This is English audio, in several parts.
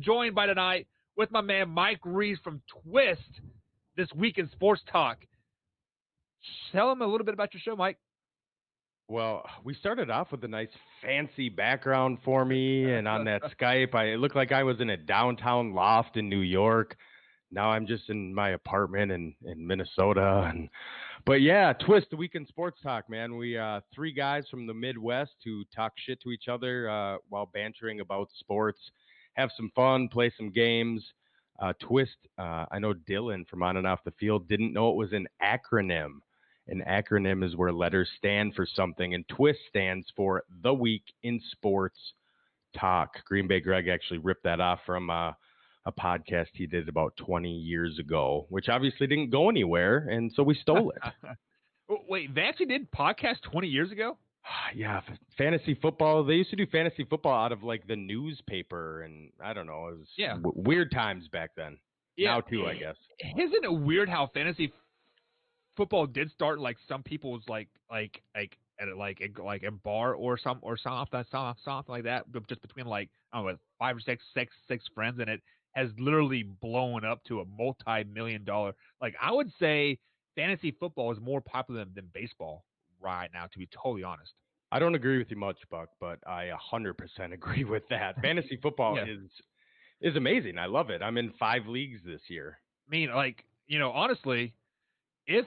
joined by tonight with my man Mike Reeves from Twist this week in sports talk. Tell him a little bit about your show, Mike. Well, we started off with a nice fancy background for me, and on that Skype, it looked like I was in a downtown loft in New York. Now I'm just in my apartment in Minnesota, but yeah, Twist the Weekend Sports Talk, man. We three guys from the Midwest who talk shit to each other while bantering about sports, have some fun, play some games. Twist, I know Dylan from On and Off the Field didn't know it was an acronym. An acronym is where letters stand for something, and TWIST stands for The Week in Sports Talk. Green Bay Greg actually ripped that off from a podcast he did about 20 years ago, which obviously didn't go anywhere, and so we stole it. Wait, they actually did podcast 20 years ago? Yeah, fantasy football. They used to do fantasy football out of like the newspaper, and I don't know. It was weird times back then. Yeah. Now too, I guess. Isn't it weird how fantasy football did start like some people's like at a bar or something like that, but just between like I don't know, five or six friends, and it has literally blown up to a multi-million-dollar. Like I would say, fantasy football is more popular than baseball right now. To be totally honest, I don't agree with you much, Buck, but I 100% agree with that. Fantasy football is amazing. I love it. I'm in 5 leagues this year. I mean, like honestly. If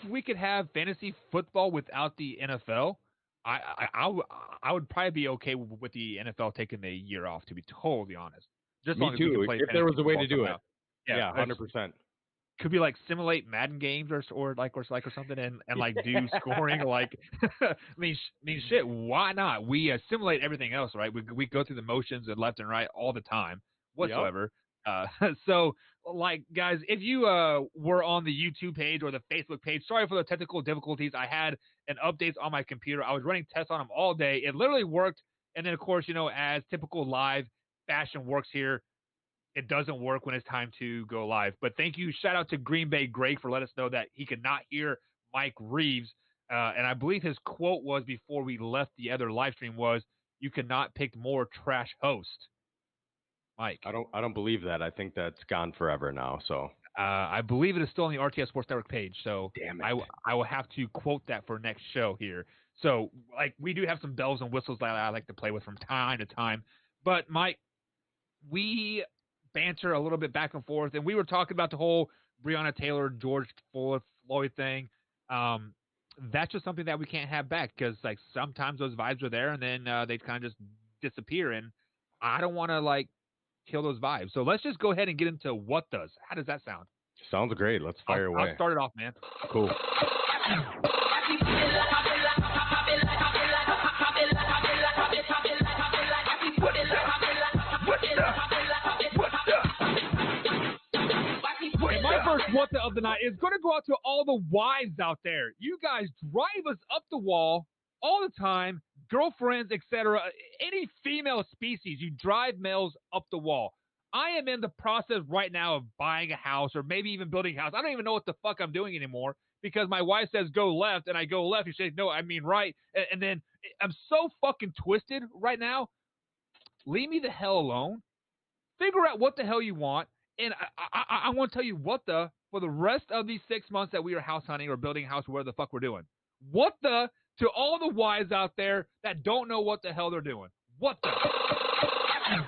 we could have fantasy football without the NFL, I would probably be okay with the NFL taking a year off. To be totally honest, just me too. If there was a way to do it, yeah, 100%. Could be like simulate Madden games or something and like do scoring like. I mean shit. Why not? We simulate everything else, right? We go through the motions and left and right all the time whatsoever. Yep. So, like, guys, if you were on the YouTube page or the Facebook page, sorry for the technical difficulties. I had an updates on my computer. I was running tests on them all day. It literally worked. And then, of course, as typical live fashion works here, it doesn't work when it's time to go live. But thank you. Shout out to Green Bay Greg for letting us know that he could not hear Mike Reeves. And I believe his quote was before we left the other live stream was, "You could not pick more trash host." Mike. I don't believe that. I think that's gone forever now. So I believe it is still on the RTS Sports Network page. So damn it. I will have to quote that for next show here. So like we do have some bells and whistles that I like to play with from time to time. But Mike, we banter a little bit back and forth, and we were talking about the whole Breonna Taylor, George Floyd thing. That's just something that we can't have back because like sometimes those vibes are there, and then they kind of just disappear. And I don't want to like kill those vibes. So let's just go ahead and get into what does. How does that sound? Sounds great. Let's fire away. I'll start it off, man. Cool. My first what the of the night is going to go out to all the wives out there. You guys drive us up the wall all the time, girlfriends, etc. Any female species, you drive males up the wall. I am in the process right now of buying a house or maybe even building a house. I don't even know what the fuck I'm doing anymore because my wife says go left and I go left. She says, no, I mean right. And then I'm so fucking twisted right now. Leave me the hell alone. Figure out what the hell you want. And I want to tell you what for the rest of these 6 months that we are house hunting or building a house, where the fuck we're doing. What to all the wives out there that don't know what the hell they're doing. What the? And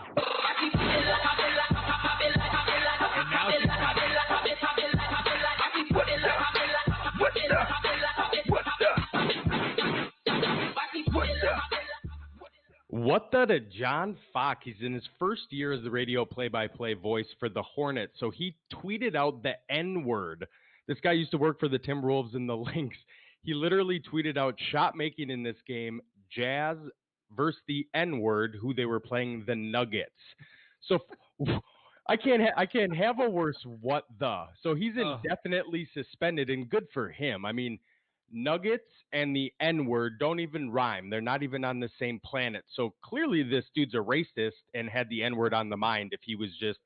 now she's happy. What the to John Fox? He's in his first year as the radio play-by-play voice for the Hornets. So he tweeted out the N-word. This guy used to work for the Timberwolves and the Lynx. He literally tweeted out shot making in this game, Jazz versus the N-word, who they were playing the Nuggets. So I can't have a worse what the. So he's indefinitely suspended, and good for him. I mean, Nuggets and the N-word don't even rhyme. They're not even on the same planet. So clearly this dude's a racist and had the N-word on the mind if he was just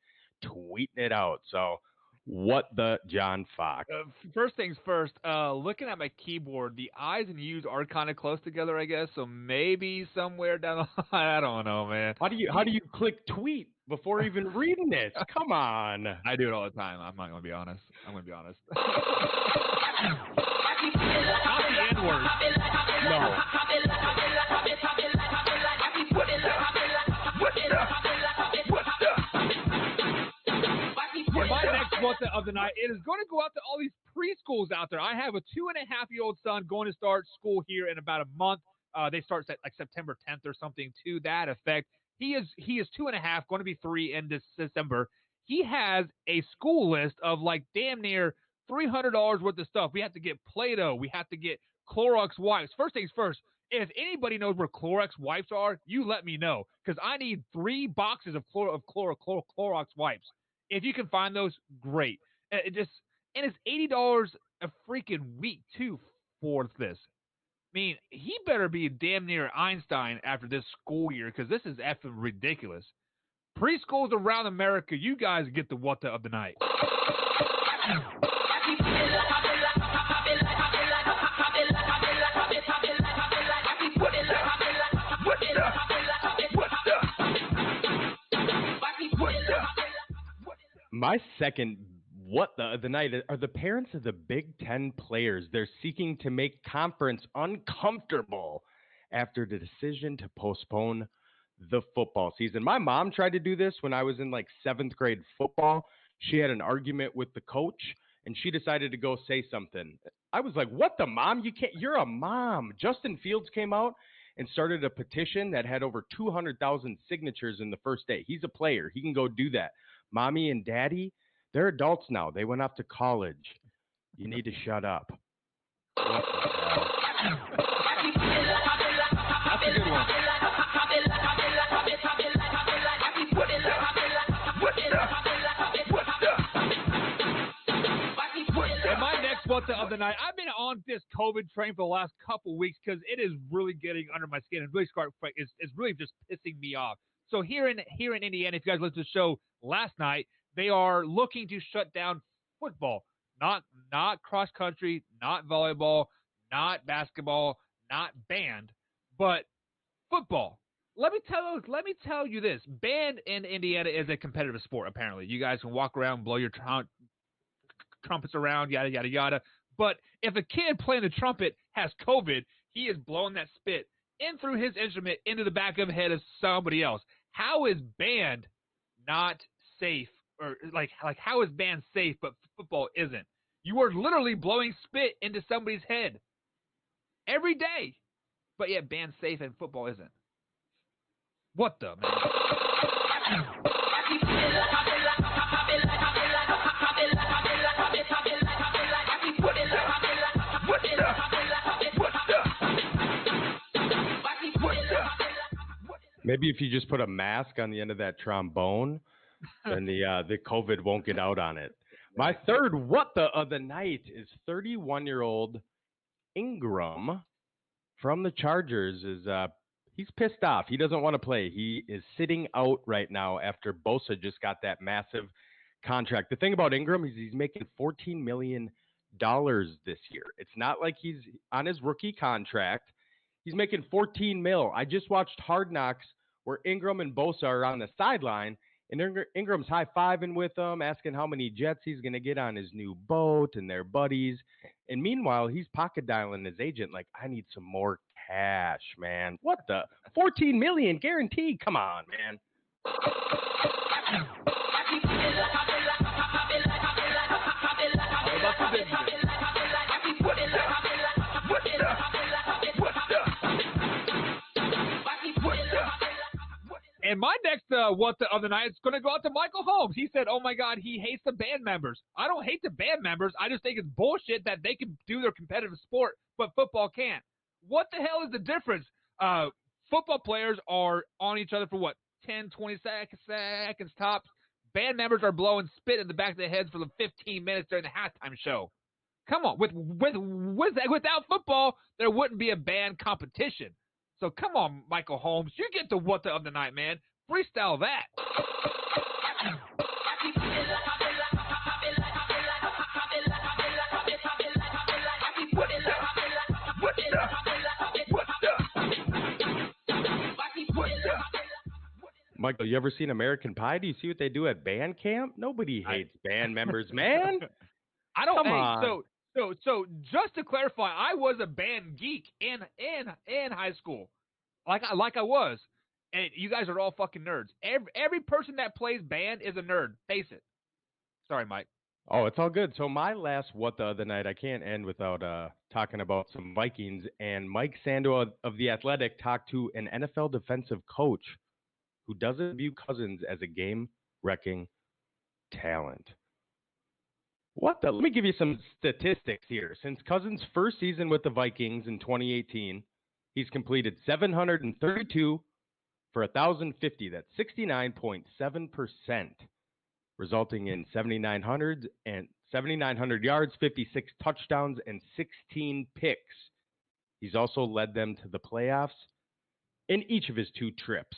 tweeting it out. So what the John Fox? First things first, looking at my keyboard, the I's and U's are kind of close together, I guess. So maybe somewhere down the line, I don't know, man. How do you click tweet before even reading it. Come on. I do it all the time. I'm not going to be honest. I'm going to be honest. Not the N-word. No. My next what's of the night, it is going to go out to all these preschools out there. I have a 2.5-year-old son going to start school here in about a month. They start like September 10th or something to that effect. He is 2.5, going to be 3 in this December. He has a school list of like damn near $300 worth of stuff. We have to get Play-Doh. We have to get Clorox wipes. First things first, if anybody knows where Clorox wipes are, you let me know, because I need 3 boxes of Clorox wipes. If you can find those, great. And it's $80 a freaking week too for this. I mean, he better be damn near Einstein after this school year, because this is effing ridiculous. Preschools around America, you guys get the what the of the night. My second what the night are the parents of the Big Ten players. They're seeking to make conference uncomfortable after the decision to postpone the football season. My mom tried to do this when I was in like 7th grade football. She had an argument with the coach and she decided to go say something. I was like, what the mom? You can't, you're a mom. Justin Fields came out and started a petition that had over 200,000 signatures in the first day. He's a player. He can go do that. Mommy and daddy, they're adults now. They went off to college. You need to shut up. What the hell? That's a good one. And my next what the of the night, I've been on this COVID train for the last couple weeks because it is really getting under my skin and really it's really just pissing me off. So here in Indiana, if you guys listened to the show last night, they are looking to shut down football, not cross country, not volleyball, not basketball, not band, but football. Let me tell you this: band in Indiana is a competitive sport. Apparently, you guys can walk around, blow your trumpets around, yada yada yada. But if a kid playing the trumpet has COVID, he is blowing that spit in through his instrument into the back of the head of somebody else. How is band not safe? Or like how is band safe but football isn't? You are literally blowing spit into somebody's head every day, but yet band safe and football isn't. What the man? Maybe if you just put a mask on the end of that trombone, then the COVID won't get out on it. My third what the of the night is 31-year-old Ingram from the Chargers is he's pissed off. He doesn't want to play. He is sitting out right now after Bosa just got that massive contract. The thing about Ingram is he's making $14 million this year. It's not like he's on his rookie contract. He's making $14 million. I just watched Hard Knocks where Ingram and Bosa are on the sideline, and Ingram's high-fiving with them, asking how many jets he's going to get on his new boat and their buddies. And meanwhile, he's pocket dialing his agent like, I need some more cash, man. What the? $14 million guaranteed? Come on, man. And my next what the other night is going to go out to Michael Holmes. He said, oh, my God, he hates the band members. I don't hate the band members. I just think it's bullshit that they can do their competitive sport, but football can't. What the hell is the difference? Football players are on each other for, 10, 20 seconds tops. Band members are blowing spit in the back of their heads for the 15 minutes during the halftime show. Come on. Without football, there wouldn't be a band competition. So come on, Michael Holmes. You get the what the of the night, man. Freestyle that. Michael, you ever seen American Pie? Do you see what they do at band camp? Nobody hates band members, man. I don't. Come Hey, on. so just to clarify, I was a band geek in high school, like I was, and you guys are all fucking nerds. Every person that plays band is a nerd. Face it. Sorry, Mike. Oh, it's all good. So my last what the other night, I can't end without talking about some Vikings. And Mike Sando of The Athletic talked to an NFL defensive coach who doesn't view Cousins as a game-wrecking talent. What the? Let me give you some statistics here. Since Cousins' first season with the Vikings in 2018, he's completed 732 for 1,050. That's 69.7%. Resulting in 7,900 yards, 56 touchdowns, and 16 picks. He's also led them to the playoffs in each of his 2 trips.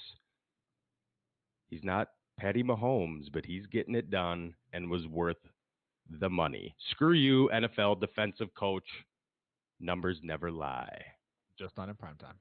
He's not Patty Mahomes, but he's getting it done and was worth the money. Screw you, NFL defensive coach. Numbers never lie. Just not in prime time.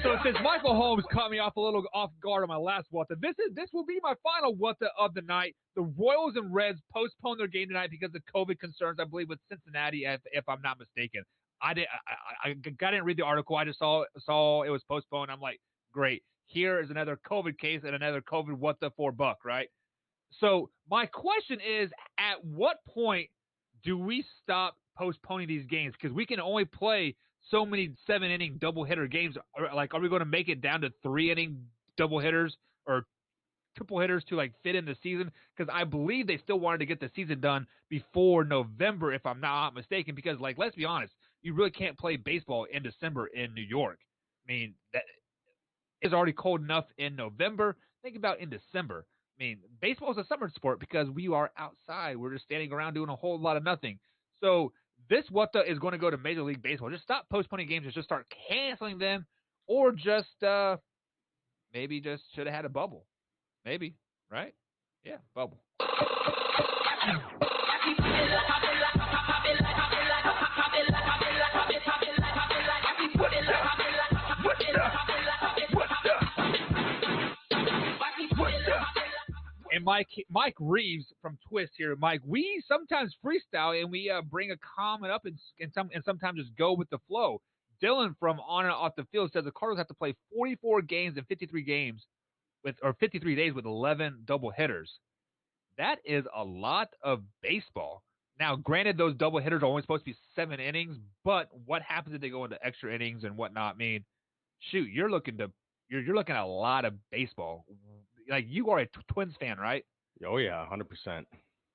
So since Michael Holmes caught me off a little off guard on my last what the, this will be my final what the of the night. The Royals and Reds postponed their game tonight because of COVID concerns, I believe, with Cincinnati, if I'm not mistaken. I didn't read the article. I just saw it was postponed. I'm like, great. Here is another COVID case and another COVID what the for buck, right? So my question is, at what point do we stop postponing these games? Because we can only play so many 7-inning doubleheader games. Like, are we going to make it down to 3-inning doubleheaders or triple hitters to like fit in the season? Because I believe they still wanted to get the season done before November, if I'm not mistaken. Because, like, let's be honest, you really can't play baseball in December in New York. I mean, that is already cold enough in November. Think about in December. I mean, baseball is a summer sport because we are outside. We're just standing around doing a whole lot of nothing. So this what the is going to go to Major League Baseball. Just stop postponing games and just start canceling them, or just maybe just should have had a bubble. Maybe, right? Yeah, bubble. And Mike Reeves from Twist here. Mike, we sometimes freestyle and we bring a comment up and sometimes just go with the flow. Dylan from On and Off the Field says the Cardinals have to play 44 games in 53 days with 11 double hitters. That is a lot of baseball. Now, granted, those double hitters are only supposed to be 7 innings, but what happens if they go into extra innings and whatnot? I mean, shoot, you're looking at a lot of baseball. Like, you are a Twins fan, right? Oh, yeah, 100%.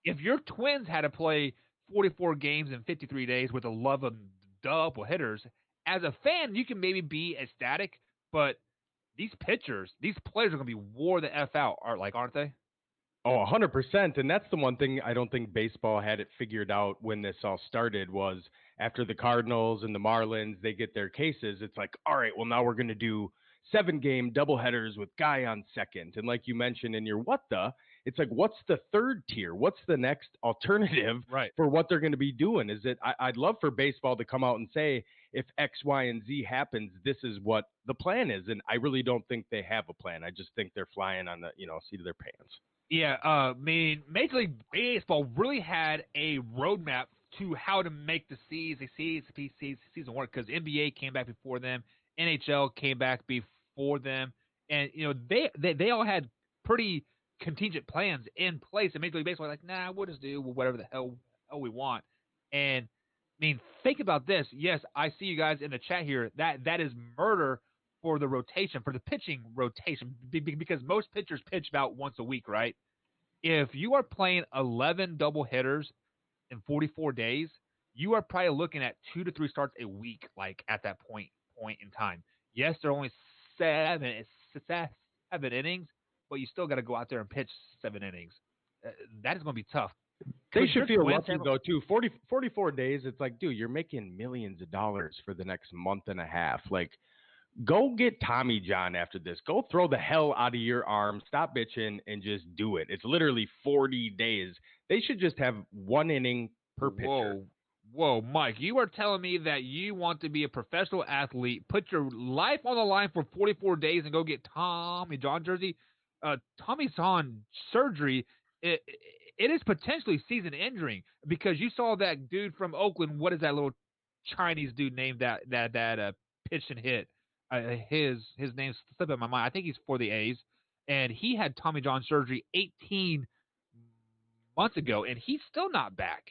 If your Twins had to play 44 games in 53 days with 11 double hitters, as a fan, you can maybe be ecstatic, but these players are going to be wore the F out, aren't they? Oh, 100%. And that's the one thing I don't think baseball had it figured out when this all started was after the Cardinals and the Marlins, they get their cases. It's like, all right, well, now we're going to do 7-game doubleheaders with Guy on second. And like you mentioned in your it's like, what's the third tier? What's the next alternative for what they're going to be doing? Is it, I'd love for baseball to come out and say, if X, Y, and Z happens, this is what the plan is. And I really don't think they have a plan. I just think they're flying on the, seat of their pants. Yeah, I mean, Major League Baseball really had a roadmap to how to make the season work, because NBA came back before them, NHL came back before them, and they all had pretty contingent plans in place. And Major League Baseball was like, nah, we'll just do whatever the hell we want. And I mean, think about this. Yes, I see you guys in the chat here. That is murder for the rotation, for the pitching rotation, because most pitchers pitch about once a week, right? If you are playing 11 double hitters in 44 days, you are probably looking at 2 to 3 starts a week, like at that point in time. Yes, they're only seven innings, but you still got to go out there and pitch 7 innings. That is going to be tough. They should feel lucky, though, too. 44 days, it's like, dude, you're making millions of dollars for the next month and a half. Like, Go get Tommy John after this. Go throw the hell out of your arm. Stop bitching and just do it. It's literally 40 days. They should just have one inning per pitcher. Whoa, Mike, you are telling me that you want to be a professional athlete, put your life on the line for 44 days and go get Tommy John jersey? Tommy John surgery, it is potentially season ending because you saw that dude from Oakland. What is that little Chinese dude named that pitched and hit? His name's slipping my mind. I think he's for the A's, and he had Tommy John surgery 18 months ago, and he's still not back.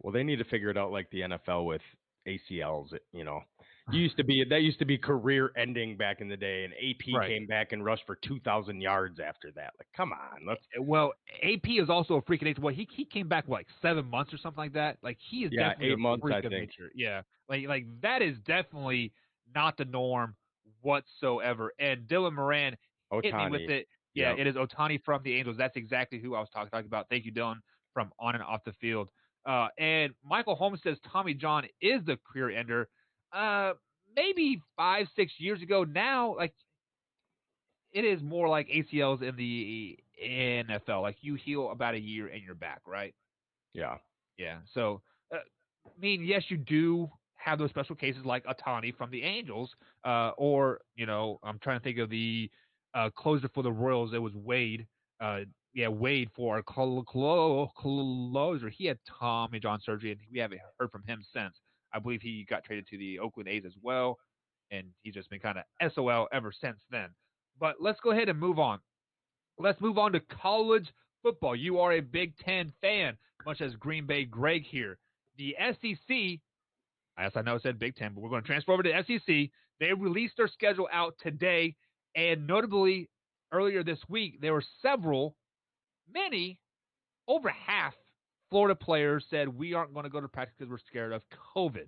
Well, they need to figure it out like the NFL with ACLs. That used to be career ending back in the day, and AP came back and rushed for 2,000 yards after that. Like, come on, Well, AP is also a freak of nature. Well, he came back like 7 months or something like that. Like he is definitely 8 months, freak I of think. nature. Yeah, like that is definitely not the norm whatsoever. And Dylan Moran hit me with it. Yeah, It is Ohtani from the Angels. That's exactly who I was talking about. Thank you, Dylan, from on and off the field. And Michael Holmes says Tommy John is the career ender. Maybe 5-6 years ago. Now, like it is more like ACLs in the NFL. Like you heal about a year and you're back, right? Yeah. Yeah. So, I mean, yes, you do have those special cases like Ohtani from the Angels, or I'm trying to think of the closer for the Royals. It was Wade. Wade for our closer. He had Tommy John surgery, and we haven't heard from him since. I believe he got traded to the Oakland A's as well, and he's just been kind of SOL ever since then. But let's go ahead and move on. Let's move on to college football. You are a Big Ten fan, much as Green Bay Greg here. The SEC, as I know it said Big Ten, but we're going to transfer over to SEC. They released their schedule out today, and notably, earlier this week, there were many, over half Florida players said we aren't going to go to practice because we're scared of COVID.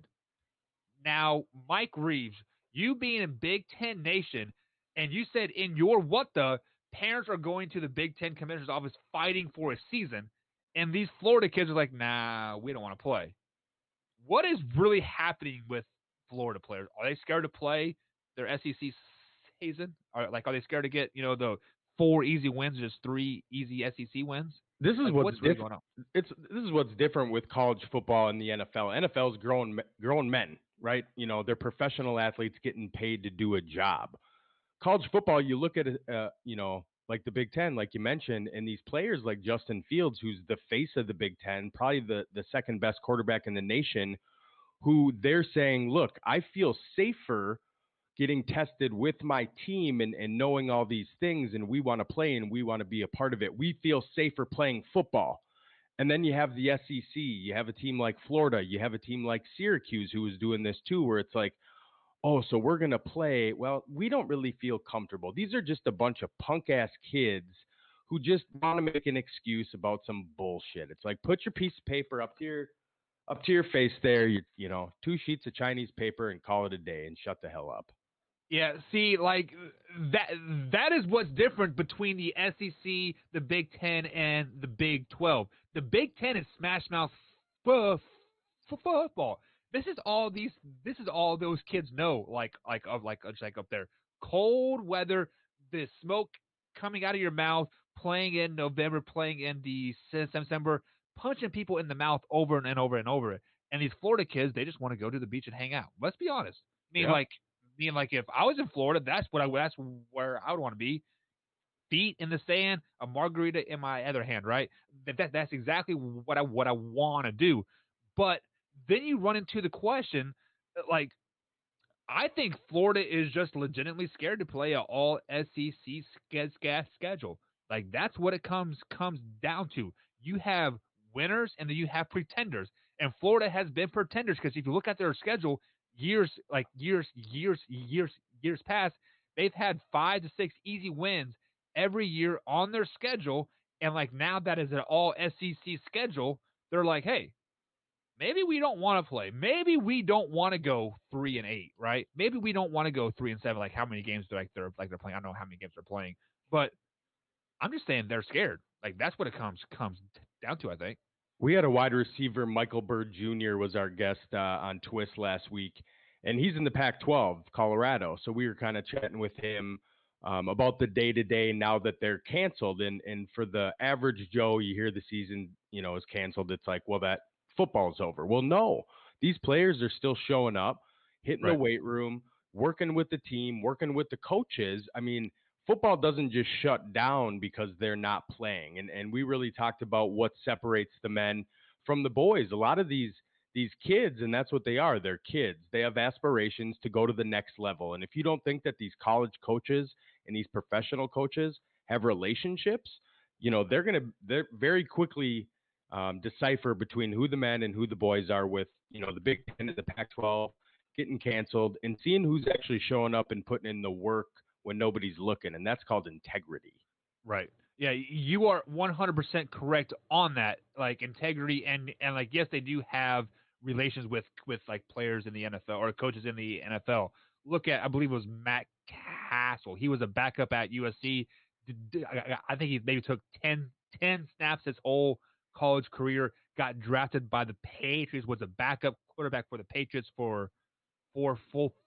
Now, Mike Reeves, you being a Big Ten nation, and you said in your what the parents are going to the Big Ten commissioner's office fighting for a season, and these Florida kids are like, nah, we don't want to play. What is really happening with Florida players? Are they scared to play their SEC season? Are they scared to get the 4 easy wins, just 3 easy SEC wins? This is what's really going on. This is what's different with college football and the NFL. NFL's grown men, right? They're professional athletes getting paid to do a job. College football, you look at like the Big Ten, like you mentioned, and these players like Justin Fields, who's the face of the Big Ten, probably the second best quarterback in the nation, who they're saying, look, I feel safer getting tested with my team and knowing all these things, and we want to play and we want to be a part of it. We feel safer playing football. And then you have the SEC. You have a team like Florida. You have a team like Syracuse who is doing this too, where it's like, oh, so we're going to play. Well, we don't really feel comfortable. These are just a bunch of punk-ass kids who just want to make an excuse about some bullshit. It's like, put your piece of paper up to your face there, 2 sheets of Chinese paper, and call it a day and shut the hell up. Yeah, see, like that is what's different between the SEC, the Big Ten, and the Big 12. The Big Ten is smash mouth football. This is all those kids know, like up there. Cold weather, the smoke coming out of your mouth, playing in November, playing in December, punching people in the mouth over and over and over. And these Florida kids, they just want to go to the beach and hang out. Let's be honest. Like if I was in Florida, that's where I would want to be. Feet in the sand, a margarita in my other hand, right? That's exactly what I want to do. But then you run into the question, like, I think Florida is just legitimately scared to play an all SEC schedule. Like that's what it comes down to. You have winners and then you have pretenders, and Florida has been pretenders because if you look at their schedule, years past, they've had 5 to 6 easy wins every year on their schedule, and like now that is an all SEC schedule, they're like, hey, maybe we don't want to play. Maybe we don't want to go 3-8, right? Maybe we don't want to go 3-7. Like how many games they're playing? I don't know how many games they're playing, but I'm just saying they're scared. Like that's what it comes down to, I think. We had a wide receiver, Michael Byrd Jr. was our guest on Twist last week, and he's in the Pac-12, Colorado. So we were kind of chatting with him about the day-to-day now that they're canceled. And for the average Joe, you hear the season, is canceled. It's like, well, that football's over. Well, no, these players are still showing up, hitting the Right. weight room, working with the team, working with the coaches. I mean, football doesn't just shut down because they're not playing. And we really talked about what separates the men from the boys. A lot of these kids, and that's what they are, they're kids. They have aspirations to go to the next level. And if you don't think that these college coaches and these professional coaches have relationships, they're very quickly decipher between who the men and who the boys are with, the Big Ten and the Pac-12 getting canceled and seeing who's actually showing up and putting in the work when nobody's looking. And that's called integrity. Right. Yeah, you are 100% correct on that. Like integrity and like yes, they do have relations with like players in the NFL or coaches in the NFL. Look at I believe it was Matt Castle. He was a backup at USC. I think he maybe took 10 snaps his whole college career. Got drafted by the Patriots. Was a backup quarterback for the Patriots for 4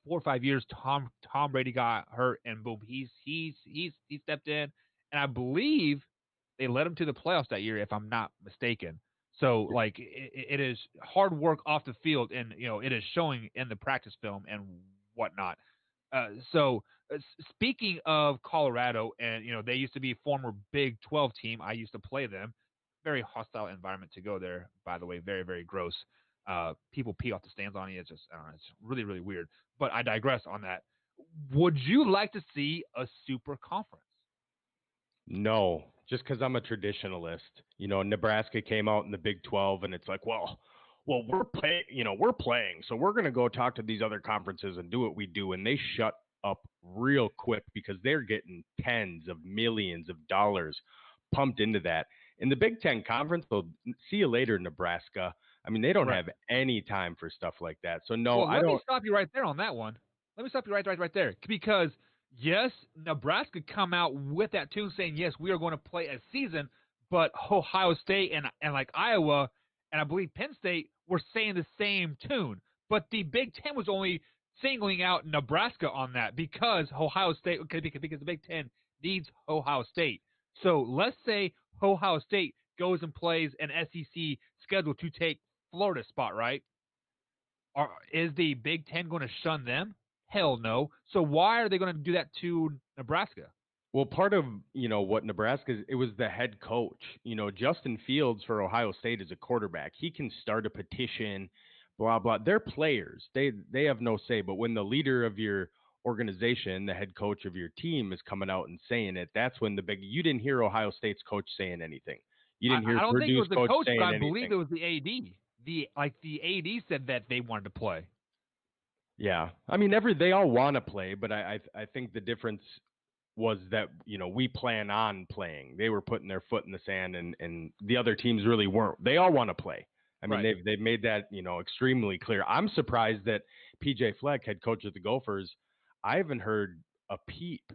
or 5 years. Tom Brady got hurt, and boom, he stepped in, and I believe they led him to the playoffs that year, if I'm not mistaken. So, like, it is hard work off the field, and it is showing in the practice film and whatnot. Speaking of Colorado, and they used to be a former Big 12 team. I used to play them. Very hostile environment to go there, by the way. Very, very gross. People pee off the stands on you. It's just, I don't know, it's really, really weird. But I digress on that. Would you like to see a super conference? No, just because I'm a traditionalist. Nebraska came out in the Big 12, and it's like, well, we're playing, so we're going to go talk to these other conferences and do what we do. And they shut up real quick because they're getting tens of millions of dollars pumped into that. In the Big Ten Conference, they'll see you later, Nebraska. I mean, they don't have any time for stuff like that. So no, Well, I don't. Let me stop you right there on that one. Let me stop you right there. Because yes, Nebraska come out with that tune saying, yes, we are going to play a season, but Ohio State and like Iowa and I believe Penn State were saying the same tune. But the Big Ten was only singling out Nebraska on that because Ohio State, because the Big Ten needs Ohio State. So let's say Ohio State goes and plays an SEC schedule to take Florida's spot, right? Is the Big Ten going to shun them? Hell no. So why are they going to do that to Nebraska? Well, part of, what Nebraska is, it was the head coach. Justin Fields for Ohio State is a quarterback. He can start a petition, blah, blah. They're players. They have no say. But when the leader of your organization, the head coach of your team is coming out and saying it, that's when you didn't hear Ohio State's coach saying anything. You didn't hear I don't think it Purdue's was the coach coach, saying but I anything. believe it was the AD. The AD said that they wanted to play. Yeah. I mean, they all want to play, but I think the difference was that, we plan on playing. They were putting their foot in the sand and the other teams really weren't. They all want to play. I mean, they've made that, extremely clear. I'm surprised that PJ Fleck, head coach of the Gophers, I haven't heard a peep,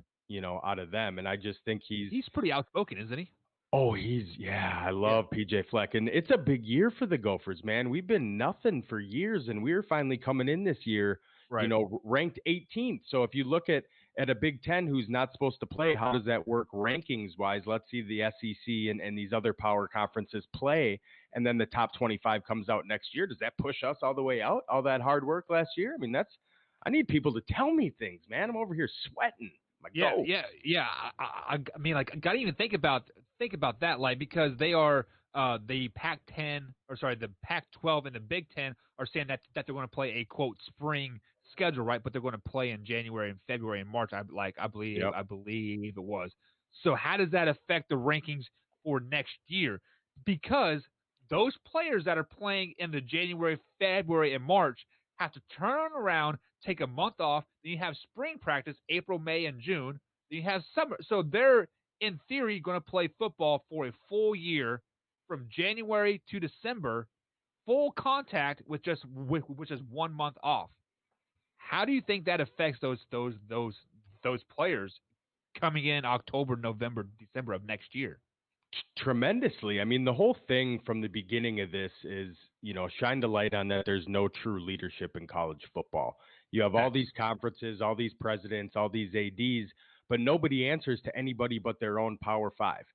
out of them. And I just think he's pretty outspoken, isn't he? Oh, I love PJ Fleck. And it's a big year for the Gophers, man. We've been nothing for years, and we're finally coming in this year, ranked 18th. So if you look at a Big Ten who's not supposed to play, how does that work rankings-wise? Let's see the SEC and these other power conferences play, and then the top 25 comes out next year. Does that push us all the way out, all that hard work last year? I mean, I need people to tell me things, man. I'm over here sweating. Yeah. I mean, like, I gotta even think about that, like, because they are the the Pac-12 and the Big Ten are saying that they're going to play a quote spring schedule, right? But they're going to play in January and February and March. I believe it was. So how does that affect the rankings for next year? Because those players that are playing in the January, February, and March have to turn around, take a month off. Then you have spring practice, April, May, and June. Then you have summer. So they're, in theory, going to play football for a full year from January to December, full contact with just 1 month off. How do you think that affects those players coming in October, November, December of next year? Tremendously. I mean, the whole thing from the beginning of this is, shine the light on that there's no true leadership in college football. You have all Facts. these conferences, all these presidents, all these ADs, but nobody answers to anybody but their own Power Five.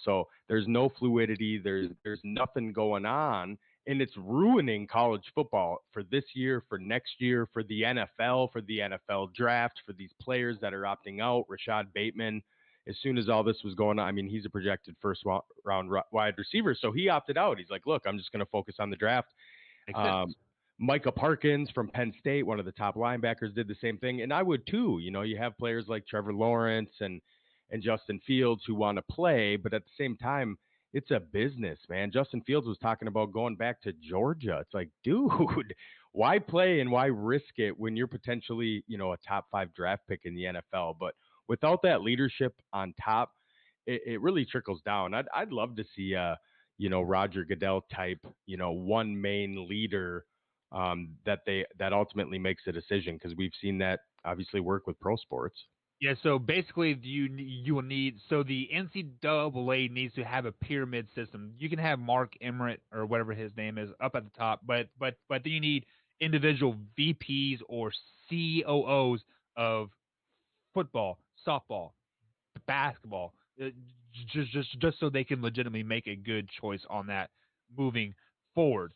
So there's no fluidity, there's nothing going on, and it's ruining college football for this year, for next year, for the NFL draft, for these players that are opting out. Rashad Bateman, as soon as all this was going on, I mean, he's a projected first round wide receiver, so he opted out. He's like, look, I'm just going to focus on the draft. Makes sense. Micah Parkins from Penn State, one of the top linebackers, did the same thing, and I would too. You have players like Trevor Lawrence and Justin Fields who want to play, but at the same time, it's a business, man. Justin Fields was talking about going back to Georgia. It's like, dude, why play and why risk it when you're potentially, a top 5 draft pick in the NFL? But without that leadership on top, it really trickles down. I'd love to see Roger Goodell type, one main leader that ultimately makes a decision, because we've seen that obviously work with pro sports. Yeah, so basically you will need, so the NCAA needs to have a pyramid system. You can have Mark Emmert or whatever his name is up at the top, but then you need individual VPs or COOs of football, softball, basketball, just so they can legitimately make a good choice on that moving forward.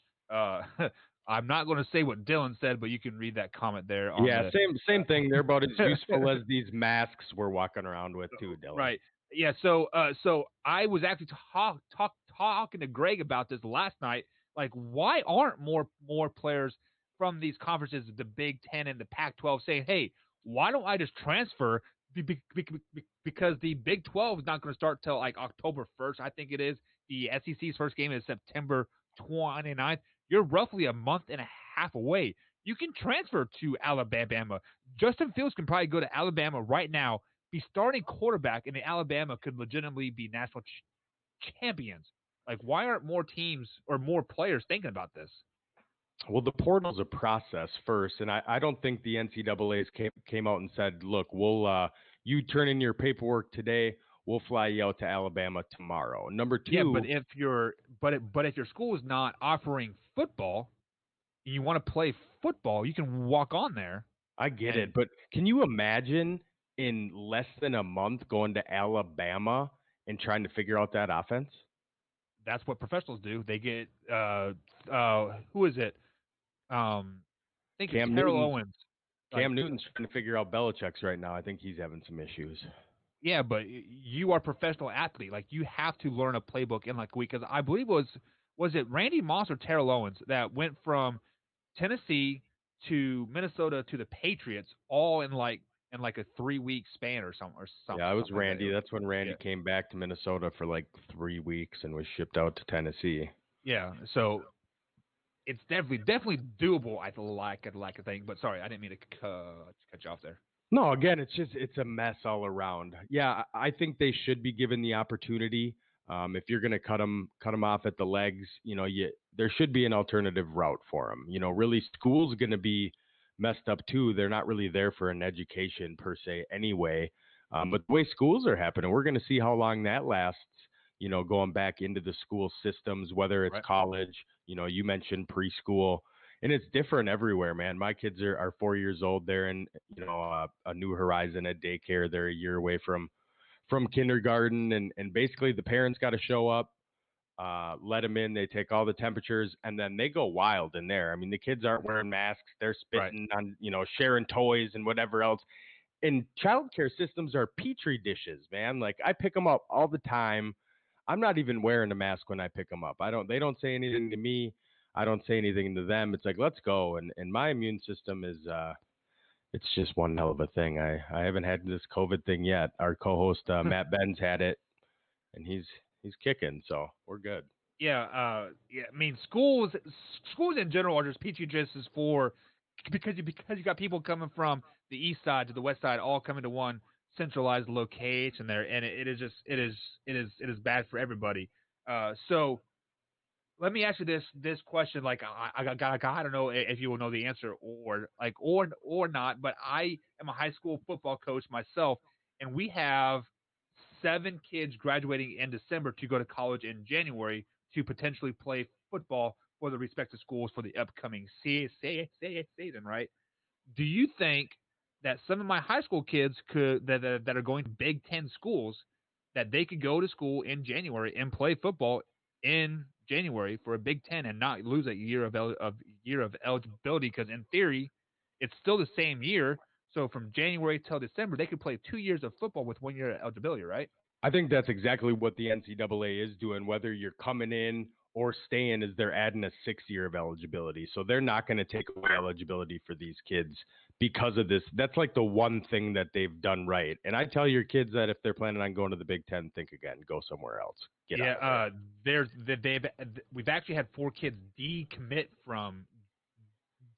I'm not going to say what Dylan said, but you can read that comment there. Yeah, same thing. They're about as useful as these masks we're walking around with too, Dylan. Right. Yeah. So I was actually talking to Greg about this last night. Like, why aren't more players from these conferences, the Big Ten and the Pac-12, saying, "Hey, why don't I just transfer?" Because the Big 12 is not going to start till like October 1st, I think it is. The SEC's first game is September 29th. You're roughly a month and a half away. You can transfer to Alabama. Justin Fields can probably go to Alabama right now, be starting quarterback, and the Alabama could legitimately be national champions. Like, why aren't more teams or more players thinking about this? Well, the portal's a process first, and I don't think the NCAA's came out and said, look, we'll you turn in your paperwork today, we'll fly you out to Alabama tomorrow. Number 2. Yeah, but if your school is not offering football, and you want to play football, you can walk on there. I get it, but can you imagine in less than a month going to Alabama and trying to figure out that offense? That's what professionals do. They get who is it? I think Cam Terrell Newton. Owens. Cam Newton's trying to figure out Belichick's right now. I think he's having some issues. Yeah, but you are a professional athlete. Like, you have to learn a playbook in like a week. Because I believe was it Randy Moss or Terrell Owens that went from Tennessee to Minnesota to the Patriots all in like a 3-week span or something. Yeah, it was Randy. Like that. That's when Randy came back to Minnesota for like 3 weeks and was shipped out to Tennessee. Yeah, so it's definitely doable. I think, but sorry, I didn't mean to cut you off there. No, again, it's a mess all around. Yeah, I think they should be given the opportunity. If you're going to cut them off at the legs, there should be an alternative route for them. Really, school's going to be messed up too. They're not really there for an education per se anyway. But the way schools are happening, we're going to see how long that lasts. Going back into the school systems, whether it's college, you mentioned preschool, and it's different everywhere, man. My kids are 4 years old. They're in, a New Horizon at daycare. They're a year away from kindergarten, and basically the parents got to show up, let them in. They take all the temperatures, and then they go wild in there. I mean, the kids aren't wearing masks. They're spitting on, sharing toys and whatever else. And childcare systems are petri dishes, man. Like, I pick them up all the time. I'm not even wearing a mask when I pick them up. They don't say anything to me. I don't say anything to them. It's like, let's go. And my immune system is, it's just one hell of a thing. I haven't had this COVID thing yet. Our co-host, Matt Benz, had it, and he's kicking. So we're good. Yeah. I mean, schools in general are just petri dishes because you got people coming from the east side to the west side, all coming to one centralized location there, and it is bad for everybody. So let me ask you this question. Like, I don't know if you will know the answer or not, but I am a high school football coach myself, and we have 7 kids graduating in December to go to college in January to potentially play football for the respective schools for the upcoming season, right? Do you think that some of my high school kids that are going to Big Ten schools that they could go to school in January and play football in January for a Big Ten and not lose a year of eligibility? Because in theory, it's still the same year. So from January till December, they could play 2 years of football with 1 year eligibility, right? I think that's exactly what the NCAA is doing. Whether you're coming in or staying, is they're adding a 6 year of eligibility. So they're not going to take away eligibility for these kids because of this. That's like the one thing that they've done right. And I tell your kids that if they're planning on going to the Big Ten, think again, go somewhere else. Get out of we've actually had 4 kids decommit from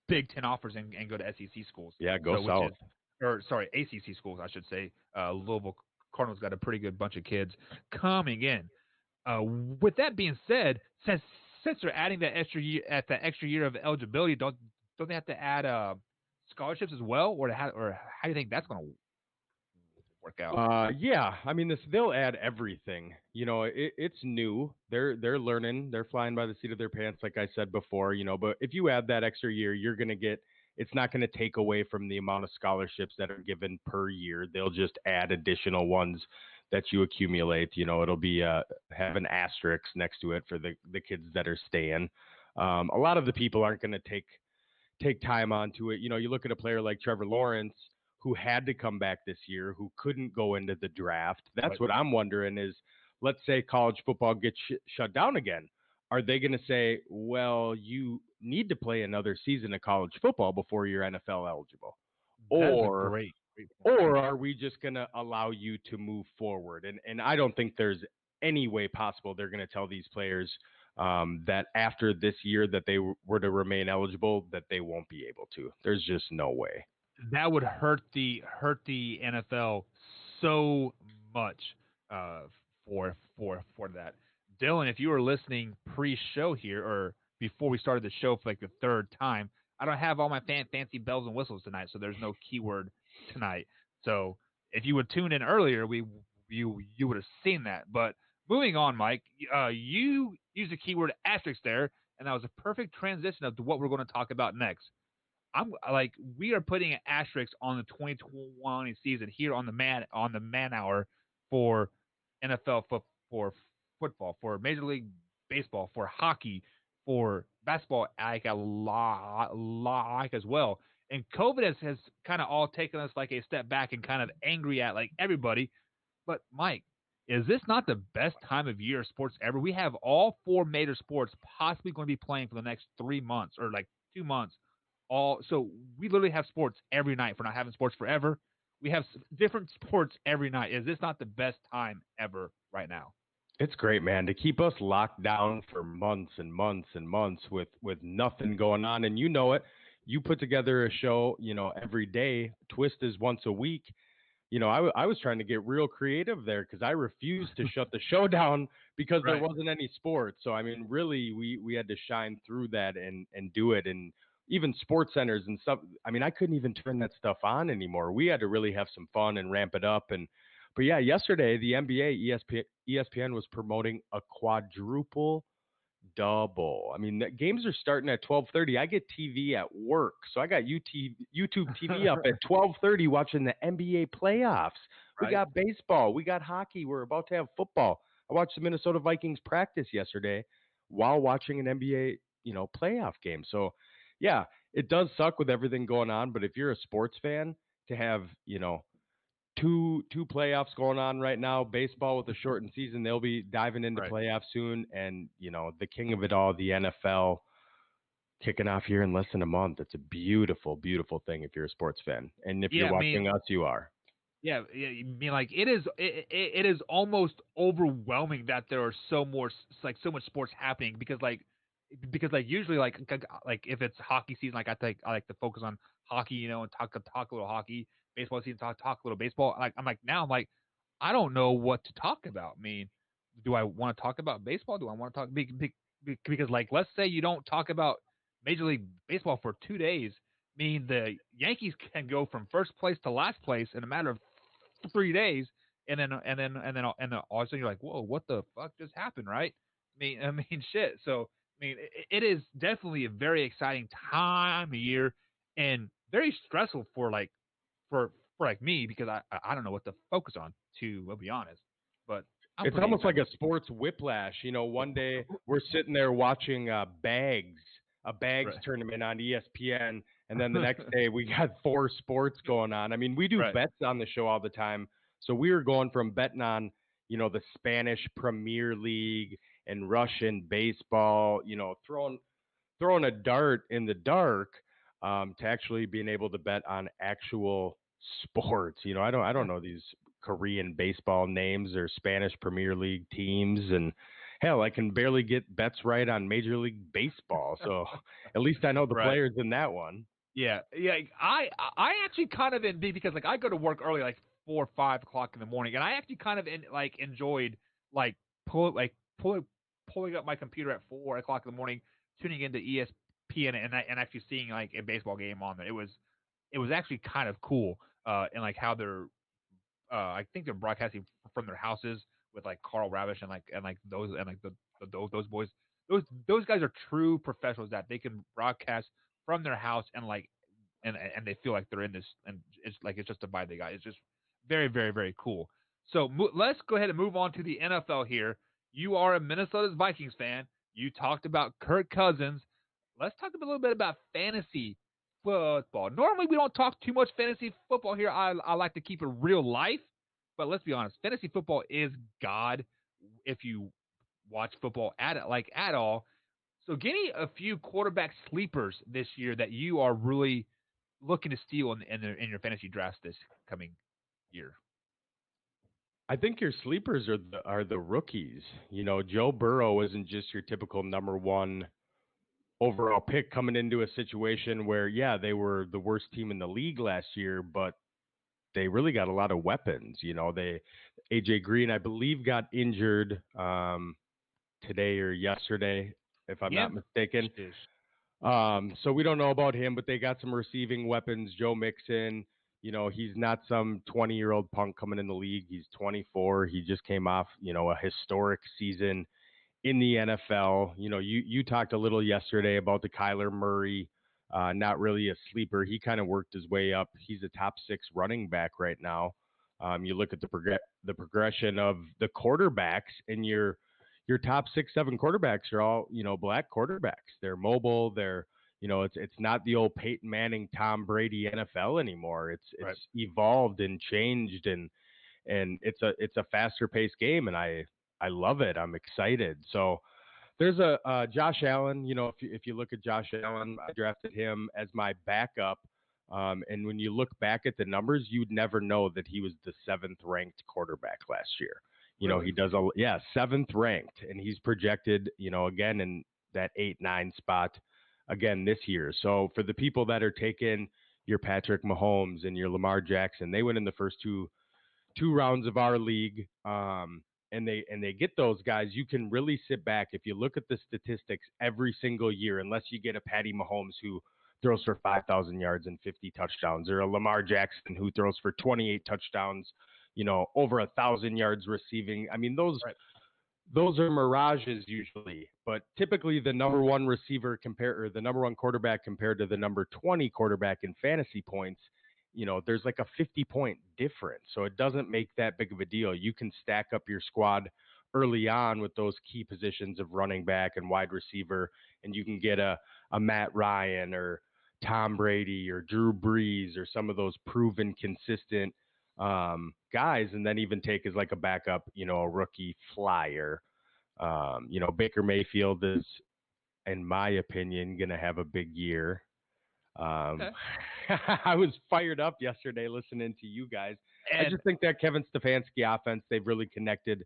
Big Ten offers and go to SEC schools. Yeah, go south. ACC schools, I should say. Louisville Cardinals got a pretty good bunch of kids coming in. With that being said, since they're adding that extra year of eligibility, don't they have to add scholarships as well, or how do you think that's going to work out? Yeah, I mean, they'll add everything. You know, it's new. They're learning. They're flying by the seat of their pants, like I said before. You know, but if you add that extra year, you're going to get. It's not going to take away from the amount of scholarships that are given per year. They'll just add additional ones that you accumulate. You know, it'll be have an asterisk next to it for the kids that are staying. A lot of the people aren't going to take time onto it. You know, you look at a player like Trevor Lawrence, who had to come back this year, who couldn't go into the draft. That's what I'm wondering is, let's say college football gets shut down again. Are they going to say, well, you need to play another season of college football before you're NFL eligible? Or are we just going to allow you to move forward? And I don't think there's any way possible they're going to tell these players that after this year that they were to remain eligible, that they won't be able to. There's just no way. That would hurt the NFL so much for that. Dylan, if you were listening pre-show here or before we started the show for like the third time, I don't have all my fancy bells and whistles tonight, so there's no keyword tonight. So if you would tune in earlier, you would have seen that. But moving on, Mike, you used the keyword asterisk there, and that was a perfect transition of what we're going to talk about next. We are putting an asterisk on the 2020 season here on the man hour for NFL for football, for Major League Baseball, for hockey, for basketball, like a lot as well. And COVID has kind of all taken us like a step back and kind of angry at like everybody. But Mike, is this not the best time of year of sports ever? We have all 4 major sports possibly going to be playing for the next 3 months or like 2 months. So we literally have sports every night. For not having sports forever, we have different sports every night. Is this not the best time ever right now? It's great, man, to keep us locked down for months and months and months with nothing going on. And you know it. You put together a show, you know, every day. Twist is once a week. You know, I was trying to get real creative there because I refused to shut the show down because there wasn't any sports. So, I mean, really, we had to shine through that and do it. And even sports centers and stuff. I mean, I couldn't even turn that stuff on anymore. We had to really have some fun and ramp it up. But yeah, yesterday, the NBA, ESPN was promoting a quadruple double. I mean, the games are starting at 12:30. I get TV at work, so I got YouTube TV up at 12:30 watching the NBA playoffs. We got baseball. We got hockey. We're about to have football. I watched the Minnesota Vikings practice yesterday while watching an NBA, playoff game. So, yeah, it does suck with everything going on, but if you're a sports fan, to have, two playoffs going on right now, baseball with a shortened season, they'll be diving into playoffs soon, and, the king of it all, the NFL, kicking off here in less than a month. It's a beautiful, beautiful thing if you're a sports fan. And if you're watching us, you are. Yeah, I mean, like it is almost overwhelming that there are so much sports happening because usually like if it's hockey season, I like to focus on hockey, and talk a little hockey. Baseball season, talk a little baseball. I don't know what to talk about. I mean, do I want to talk about baseball? Do I want to talk because let's say you don't talk about Major League Baseball for 2 days. I mean, the Yankees can go from first place to last place in a matter of 3 days, and then all of a sudden you're like, whoa, what the fuck just happened, right? I mean, shit. So it is definitely a very exciting time of year and very stressful for like me because I don't know what to focus on, to be honest. But I'm It's pretty almost like excited. a sports whiplash. You know, one day we're sitting there watching a bags Right. tournament on ESPN, and then the next day we got four sports going on. I mean, we do Right. bets on the show all the time, so we were going from betting on, you know, the Spanish Premier League and Russian baseball, you know, throwing a dart in the dark, to actually being able to bet on actual sports. You know, I don't know these Korean baseball names or Spanish Premier League teams, and hell, I can barely get bets right on Major League Baseball. So at least I know the Right. players in that one. Yeah, yeah. I actually kind of envy because like I go to work early, like 4 or 5 o'clock in the morning, and I actually kind of enjoyed like pulling up my computer at 4 o'clock in the morning, tuning into ESPN, and actually seeing like a baseball game on there. It was actually kind of cool, and like how they're I think they're broadcasting from their houses with like Carl Ravish and like those and like those boys. Those guys are true professionals that they can broadcast from their house and they feel like they're in this and it's just a vibe they got. It's just very very very cool. So let's go ahead and move on to the NFL here. You are a Minnesota Vikings fan. You talked about Kirk Cousins. Let's talk a little bit about fantasy football. Normally, we don't talk too much fantasy football here. I like to keep it real life, but let's be honest, fantasy football is God if you watch football at all. So, give me a few quarterback sleepers this year that you are really looking to steal in your fantasy drafts this coming year. I think your sleepers are the rookies. You know, Joe Burrow isn't just your typical number one overall pick coming into a situation where, yeah, they were the worst team in the league last year, but they really got a lot of weapons. You know, they AJ Green, I believe, got injured today or yesterday, if I'm Yeah, not mistaken. shish. So we don't know about him, but they got some receiving weapons. Joe Mixon, you know, he's not some 20-year-old punk coming in the league. He's 24. He just came off, you know, a historic season in the NFL. You know, you talked a little yesterday about the Kyler Murray, not really a sleeper. He kind of worked his way up. He's a top six running back right now. You look at the progression of the quarterbacks, and your top six, seven quarterbacks are all, you know, black quarterbacks. They're mobile. They're, you know, it's not the old Peyton Manning, Tom Brady NFL anymore. It's Right. evolved and changed, and it's a faster paced game, and I love it. I'm excited. So there's a Josh Allen. You know, if you look at Josh Allen, I drafted him as my backup. And when you look back at the numbers, you'd never know that he was the seventh ranked quarterback last year. You know, Really? he does seventh ranked, and he's projected, you know, again in that 8-9 spot again this year. So for the people that are taking your Patrick Mahomes and your Lamar Jackson, they went in the first two rounds of our league, and they get those guys. You can really sit back if you look at the statistics every single year, unless you get a Patty Mahomes who throws for 5,000 yards and 50 touchdowns, or a Lamar Jackson who throws for 28 touchdowns, you know, over 1,000 yards receiving. I mean, Right. those are mirages usually, but typically the number one receiver or the number one quarterback compared to the number 20 quarterback in fantasy points, you know, there's like a 50-point difference. So it doesn't make that big of a deal. You can stack up your squad early on with those key positions of running back and wide receiver, and you can get a Matt Ryan or Tom Brady or Drew Brees or some of those proven consistent guys, and then even take as like a backup, you know, a rookie flyer. You know, Baker Mayfield is, in my opinion, going to have a big year. Um, Okay. I was fired up yesterday listening to you guys. I And just think that Kevin Stefanski offense, they've really connected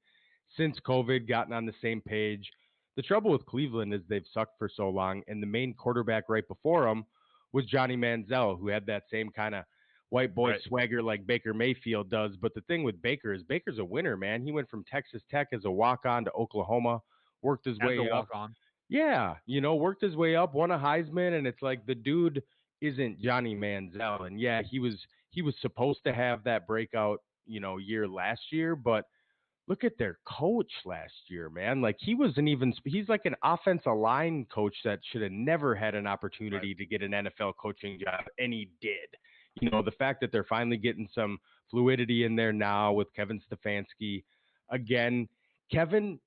since COVID, gotten on the same page. The trouble with Cleveland is they've sucked for so long, and the main quarterback right before him was Johnny Manziel, who had that same kind of white boy right, swagger like Baker Mayfield does. But the thing with Baker is Baker's a winner, man. He went from Texas Tech as a walk-on to Oklahoma, worked his as a way up. walk on. Yeah, you know, worked his way up, won a Heisman, and it's like the dude isn't Johnny Manziel. And yeah, he was supposed to have that breakout, year last year, but look at their coach last year, man. Like he's like an offensive line coach that should have never had an opportunity to get an NFL coaching job, and he did. The fact that they're finally getting some fluidity in there now with Kevin Stefanski. Again, Kevin,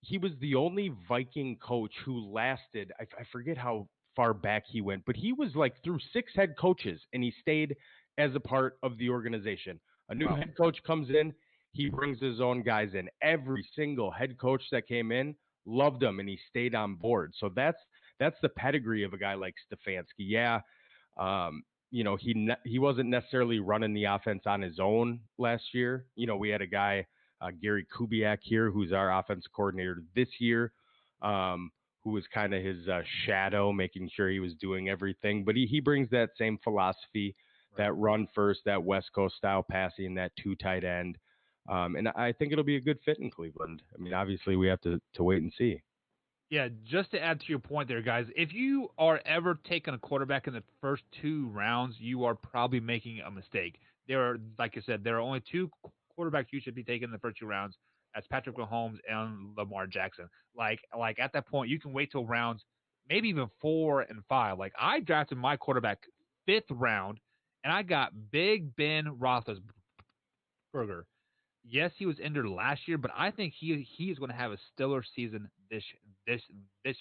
he was the only Viking coach who lasted. I forget how far back he went, but he was like through 6 head coaches, and he stayed as a part of the organization. A new head coach comes in, he brings his own guys in. Every single head coach that came in loved him, and he stayed on board. So that's the pedigree of a guy like Stefanski. Yeah, he wasn't necessarily running the offense on his own last year. We had a guy, Gary Kubiak here, who's our offense coordinator this year, who was kind of his shadow, making sure he was doing everything. But he brings that same philosophy, that run first, that West Coast style passing, that 2 tight end. And I think it'll be a good fit in Cleveland. I mean, obviously, we have to wait and see. Yeah, just to add to your point there, guys, if you are ever taking a quarterback in the first 2 rounds, you are probably making a mistake. Like I said, there are only 2 quarterbacks you should be taking in the first 2 rounds. That's Patrick Mahomes and Lamar Jackson. Like at that point, you can wait till rounds, maybe even 4 and 5. Like I drafted my quarterback 5th round, and I got Big Ben Roethlisberger. Yes, he was injured last year, but I think he is going to have a stellar season this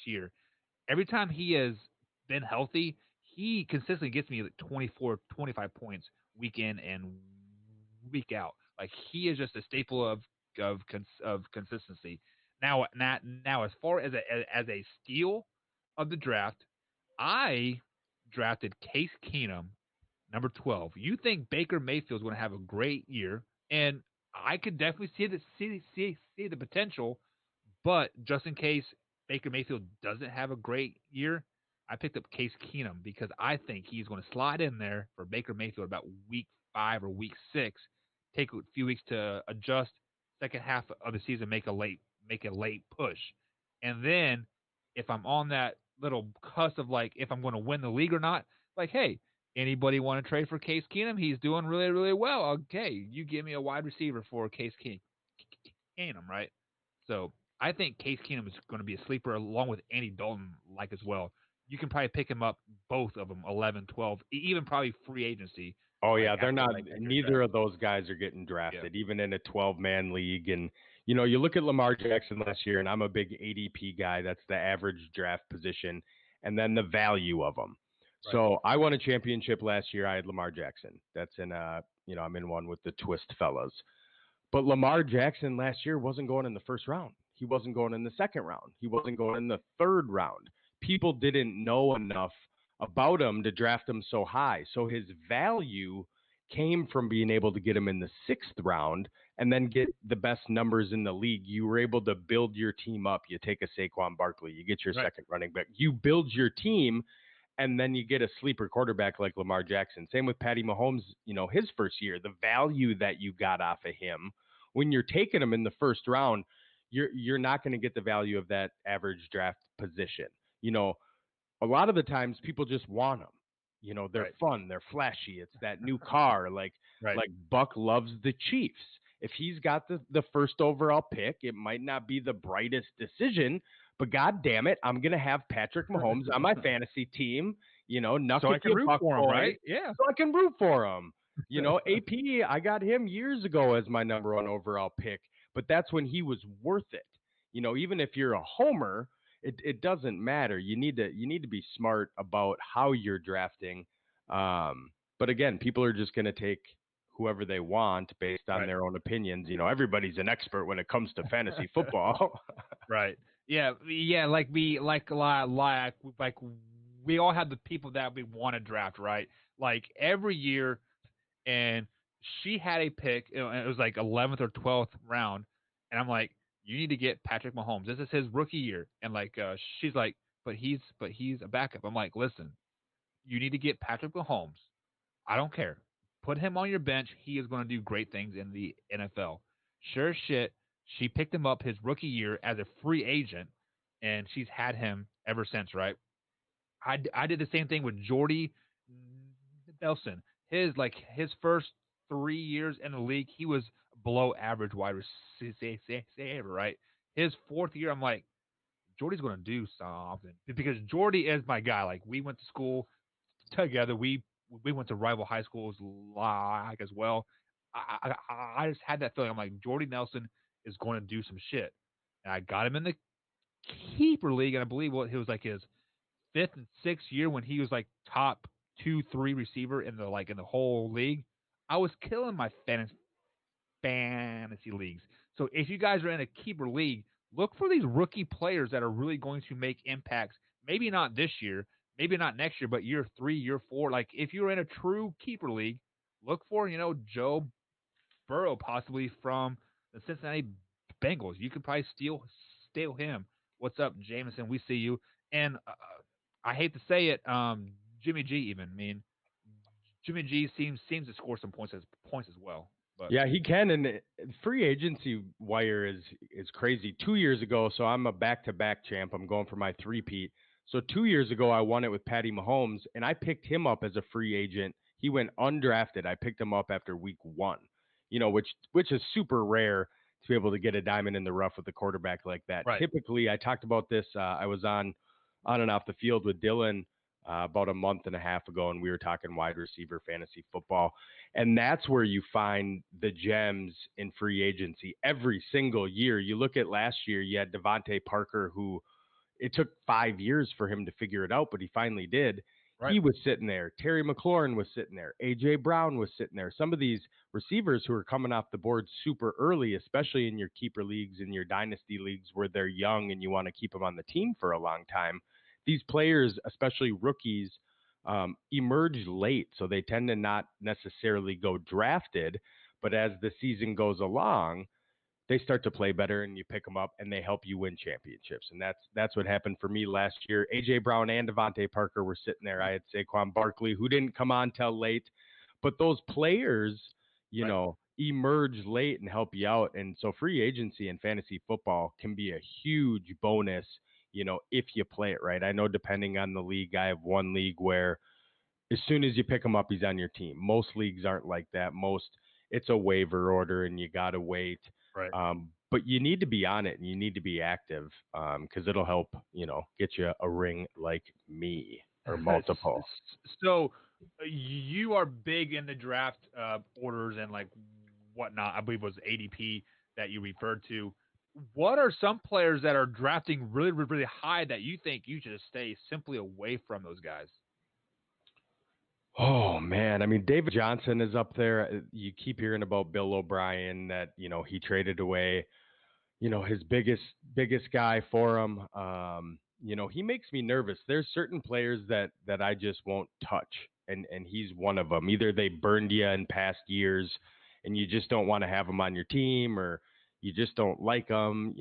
year. Every time he has been healthy, he consistently gets me like 24, 25 points week in and week out. Like he is just a staple of consistency. Now, as far as a steal of the draft, I drafted Case Keenum, number 12. You think Baker Mayfield's going to have a great year, and I could definitely see the potential, but just in case Baker Mayfield doesn't have a great year, I picked up Case Keenum because I think he's going to slide in there for Baker Mayfield about week 5 or week 6, take a few weeks to adjust, second half of the season make a late push, and then if I'm on that little cusp of like if I'm going to win the league or not, like hey, anybody want to trade for Case Keenum? He's doing really, really well. Okay, you give me a wide receiver for Case Keenum, right? So I think Case Keenum is going to be a sleeper along with Andy Dalton, like as well. You can probably pick him up, both of them, 11, 12, even probably free agency. Oh, like, yeah, they're not – neither draft. of those guys are getting drafted, even in a 12-man league. And, you look at Lamar Jackson last year, and I'm a big ADP guy. That's the average draft position, and then the value of them. Right. So I won a championship last year. I had Lamar Jackson. That's in I'm in one with the Twist fellas. But Lamar Jackson last year wasn't going in the first round. He wasn't going in the second round. He wasn't going in the third round. People didn't know enough about him to draft him so high. So his value came from being able to get him in the 6th round and then get the best numbers in the league. You were able to build your team up. You take a Saquon Barkley, you get your second running back. You build your team, and then you get a sleeper quarterback like Lamar Jackson. Same with Patty Mahomes, his first year. The value that you got off of him, when you're taking him in the first round, you're not going to get the value of that average draft position. A lot of the times people just want them. They're fun, they're flashy. It's that new car. Like Buck loves the Chiefs. If he's got the first overall pick, it might not be the brightest decision, but God damn it, I'm gonna have Patrick Mahomes on my fantasy team. So I can root for him, right? Yeah. So I can root for him. AP, I got him years ago as my number 1 overall pick, but that's when he was worth it. Even if you're a homer, it doesn't matter. You need to be smart about how you're drafting. But again, people are just going to take whoever they want based on their own opinions. Everybody's an expert when it comes to fantasy football. Right. Yeah. Like we all have the people that we want to draft, right? Like every year, and she had a pick. And it was like 11th or 12th round, and I'm like, you need to get Patrick Mahomes. This is his rookie year, and like she's like, but he's a backup. I'm like, listen, you need to get Patrick Mahomes. I don't care. Put him on your bench. He is going to do great things in the NFL. Sure as shit, she picked him up his rookie year as a free agent, and she's had him ever since, right? I did the same thing with Jordy Nelson. His first 3 years in the league, he was below average wide receiver, right? His 4th year, I'm like, Jordy's going to do something because Jordy is my guy. Like we went to school together. We went to rival high schools like as well. I just had that feeling. I'm like Jordy Nelson is going to do some shit, and I got him in the keeper league, and I believe what it was like his 5th and 6th year when he was like top 2, 3 receiver in the whole league. I was killing my fantasy leagues. So if you guys are in a keeper league, look for these rookie players that are really going to make impacts. Maybe not this year, maybe not next year, but year 3, year 4. Like if you're in a true keeper league, look for Joe Burrow possibly from the Cincinnati Bengals. You could probably steal him. What's up, Jameson? We see you. And I hate to say it, Jimmy G. Even I mean, Jimmy G seems to score some points as well. But Yeah, he can, and free agency wire is crazy. 2 years ago, so I'm a back-to-back champ. I'm going for my three-peat. So 2 years ago, I won it with Patty Mahomes, and I picked him up as a free agent. He went undrafted. I picked him up after week 1, which is super rare to be able to get a diamond in the rough with a quarterback like that. right, Typically, I talked about this. I was on and off the field with Dylan about a month and a half ago, and we were talking wide receiver fantasy football. And that's where you find the gems in free agency every single year. You look at last year, you had Devontae Parker, who it took 5 years for him to figure it out, but he finally did. right. He was sitting there. Terry McLaurin was sitting there. A.J. Brown was sitting there. Some of these receivers who are coming off the board super early, especially in your keeper leagues and your dynasty leagues where they're young and you want to keep them on the team for a long time. These players, especially rookies, emerge late, so they tend to not necessarily go drafted. But as the season goes along, they start to play better, and you pick them up, and they help you win championships. And that's what happened for me last year. A.J. Brown and Devontae Parker were sitting there. I had Saquon Barkley, who didn't come on till late. But those players, Right. emerge late and help you out. And so free agency in fantasy football can be a huge bonus, if you play it right. I know depending on the league, I have one league where as soon as you pick him up, he's on your team. Most leagues aren't like that. It's a waiver order and you got to wait. Right. But you need to be on it and you need to be active because it'll help, get you a ring like me or multiple. So you are big in the draft orders and like whatnot. I believe it was ADP that you referred to. What are some players that are drafting really, really, really high that you think you should stay simply away from those guys? Oh man, I mean David Johnson is up there. You keep hearing about Bill O'Brien that he traded away his biggest guy for him. He makes me nervous. There's certain players that I just won't touch, and he's one of them. Either they burned you in past years, and you just don't want to have them on your team, or you just don't like them.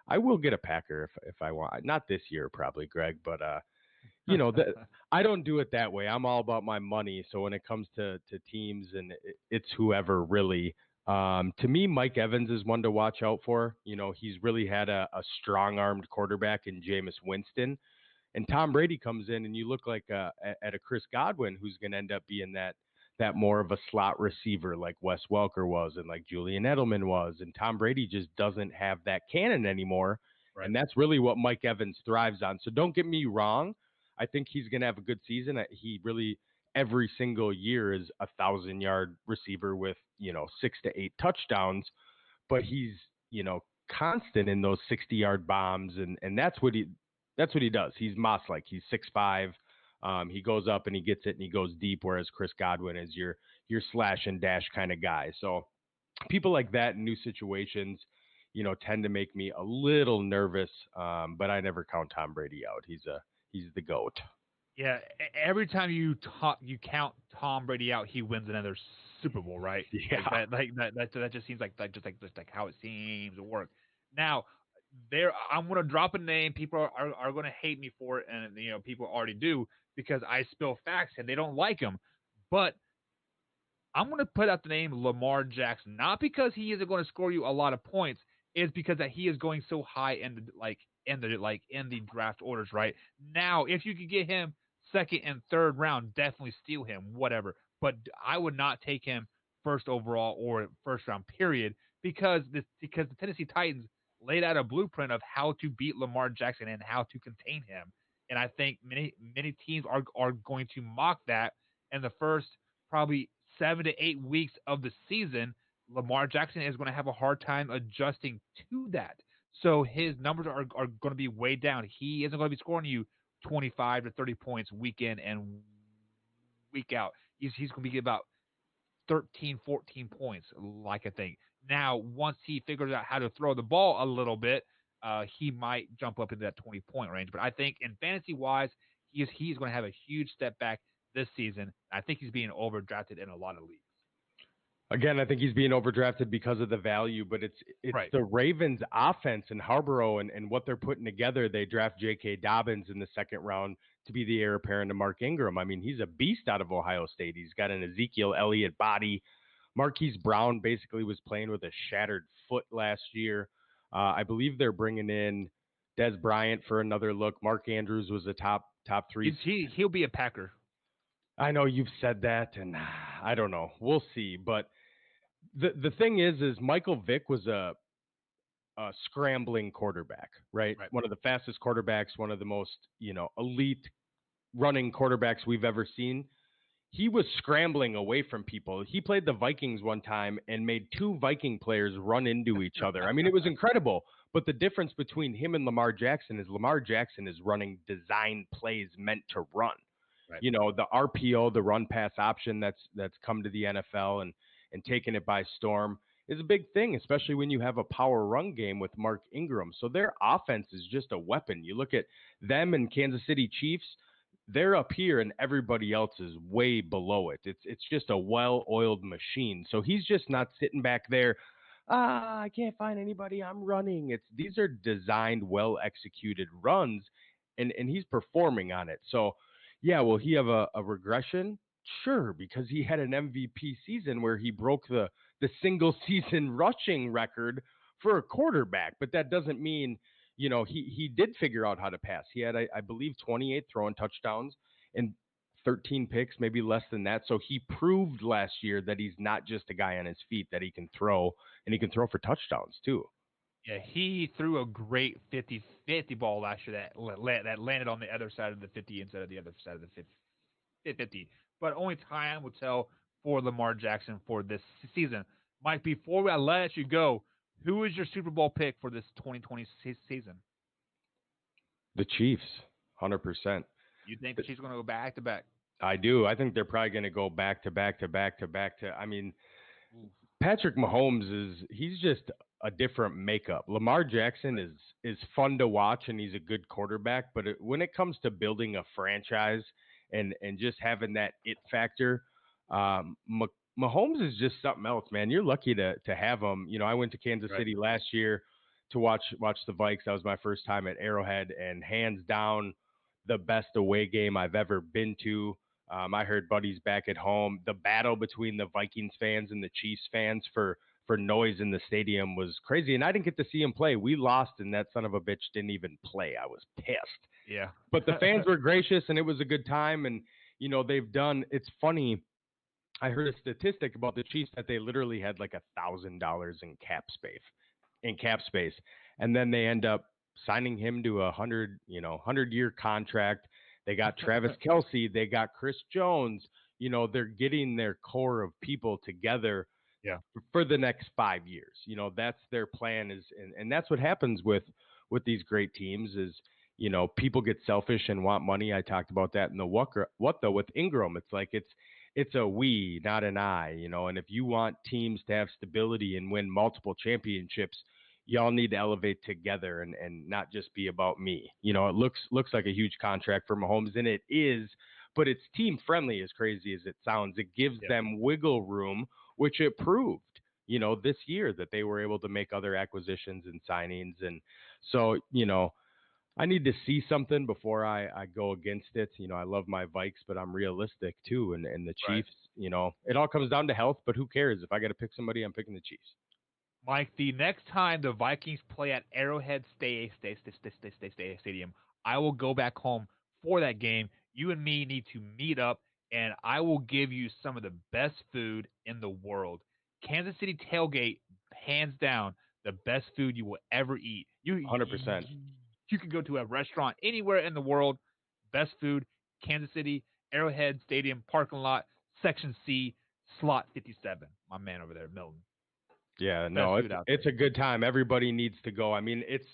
I will get a Packer if I want. Not this year, probably, Greg, but I don't do it that way. I'm all about my money. So when it comes to teams and it's whoever really, to me, Mike Evans is one to watch out for. He's really had a strong-armed quarterback in Jameis Winston. And Tom Brady comes in and you look like at a Chris Godwin who's going to end up being that more of a slot receiver like Wes Welker was and like Julian Edelman was. And Tom Brady just doesn't have that cannon anymore. Right. And that's really what Mike Evans thrives on. So don't get me wrong. I think he's going to have a good season. He really every single year is 1,000-yard receiver with 6 to 8 touchdowns, but he's constant in those 60-yard bombs, and that's what he does. He's Moss-like. He's 6'5". He goes up and he gets it and he goes deep, whereas Chris Godwin is your slash and dash kind of guy. So people like that in new situations, tend to make me a little nervous. But I never count Tom Brady out. He's the GOAT. Yeah, every time you count Tom Brady out, he wins another Super Bowl, right? Yeah. That just seems like how it seems to work. Now, I'm gonna drop a name. People are gonna hate me for it, and people already do because I spill facts and they don't like him. But I'm gonna put out the name Lamar Jackson, not because he isn't going to score you a lot of points. It's because that he is going so high in the draft orders right now. If you could get him second and third round, definitely steal him, whatever. But I would not take him first overall or first round period because the Tennessee Titans laid out a blueprint of how to beat Lamar Jackson and how to contain him. And I think many teams are going to mock that in the first probably 7 to 8 weeks of the season. Lamar Jackson is going to have a hard time adjusting to that. So his numbers are going to be way down. He isn't going to be scoring you 25 to 30 points week in and week out. He's going to be about 13, 14 points, like I think. Now, once he figures out how to throw the ball a little bit, he might jump up into that 20-point range. But I think in fantasy wise, he's going to have a huge step back this season. I think he's being overdrafted in a lot of leagues. Again, I think he's being overdrafted because of the value, but it's Right. the Ravens' offense and Harborough and what they're putting together. They draft J.K. Dobbins in the second round to be the heir apparent to Mark Ingram. I mean, he's a beast out of Ohio State. He's got an Ezekiel Elliott body. Marquise Brown basically was playing with a shattered foot last year. I believe they're bringing in Des Bryant for another look. Mark Andrews was a top three. He'll be a Packer. I know you've said that, and I don't know. We'll see, but the thing is Michael Vick was a scrambling quarterback, right? One of the fastest quarterbacks, one of the most, elite running quarterbacks we've ever seen. He was scrambling away from people. He played the Vikings one time and made two Viking players run into each other. I mean, it was incredible. But the difference between him and Lamar Jackson is Lamar Jackson is running design plays meant to run. Right. The RPO, the run pass option that's come to the NFL and taking it by storm is a big thing, especially when you have a power run game with Mark Ingram. So their offense is just a weapon. You look at them and Kansas City Chiefs, they're up here and everybody else is way below it. It's just a well-oiled machine. So he's just not sitting back there, I can't find anybody, I'm running. These are designed, well-executed runs, and he's performing on it. So, yeah, will he have a regression? Sure, because he had an MVP season where he broke the single season rushing record for a quarterback. But that doesn't mean, he did figure out how to pass. He had, I believe, 28 throwing touchdowns and 13 picks, maybe less than that. So he proved last year that he's not just a guy on his feet, that he can throw, and he can throw for touchdowns too. Yeah, he threw a great 50-50 ball last year that landed on the other side of the 50 instead of the other side of the 50. But only time will tell for Lamar Jackson for this season. Mike, before I let you go, who is your Super Bowl pick for this 2020 season? The Chiefs, 100%. You think the Chiefs are going to go back to back? I do. I think they're probably going to go back to back to back to back to. I mean, Patrick Mahomes he's just a different makeup. Lamar Jackson is fun to watch and he's a good quarterback, but when it comes to building a franchise and just having that it factor, Mahomes is just something else, man. You're lucky to have him. I went to Kansas City last year to watch the Vikes. That was my first time at Arrowhead, and hands down the best away game I've ever been to. I heard buddies back at home. The battle between the Vikings fans and the Chiefs fans for noise in the stadium was crazy, and I didn't get to see him play. We lost, and that son of a bitch didn't even play. I was pissed. Yeah. But the fans were gracious, and it was a good time, and, they've done – it's funny. I heard a statistic about the Chiefs that they literally had like $1,000 in cap space, and then they end up signing him to a 100-year contract. They got Travis Kelce, they got Chris Jones. They're getting their core of people together for the next 5 years. That's their plan and that's what happens with these great teams is, people get selfish and want money. I talked about that in the what though with Ingram. It's like it's a we, not an I, and if you want teams to have stability and win multiple championships, y'all need to elevate together and not just be about me. It looks like a huge contract for Mahomes, and it is, but it's team friendly, as crazy as it sounds. It gives them wiggle room, which it proved, this year that they were able to make other acquisitions and signings. And so, I need to see something before I go against it. I love my Vikes, but I'm realistic too. And the Chiefs, it all comes down to health, but who cares? If I got to pick somebody, I'm picking the Chiefs. Mike, the next time the Vikings play at Arrowhead Stadium, I will go back home for that game. You and me need to meet up and I will give you some of the best food in the world. Kansas City Tailgate, hands down, the best food you will ever eat. You 100%. you can go to a restaurant anywhere in the world, best food, Kansas City, Arrowhead Stadium parking lot, Section C, slot 57. My man over there, Milton. Yeah, Best no, food out it's a good time. Everybody needs to go. I mean, it's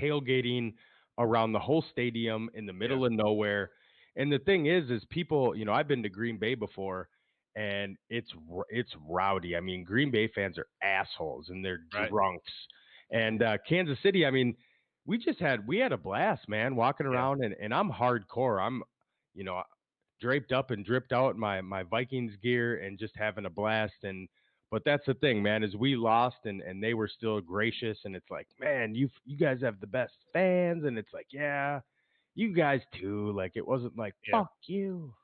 tailgating around the whole stadium in the middle of nowhere. And the thing is people, I've been to Green Bay before, and it's rowdy. I mean, Green Bay fans are assholes and they're Right. drunks. And Kansas City, I mean, we had a blast, man, walking around, and I'm hardcore. I'm, draped up and dripped out in my Vikings gear and just having a blast. But that's the thing, man, is we lost and they were still gracious, and it's like, man, you guys have the best fans, and it's like, yeah, you guys too. Like, it wasn't like, fuck you.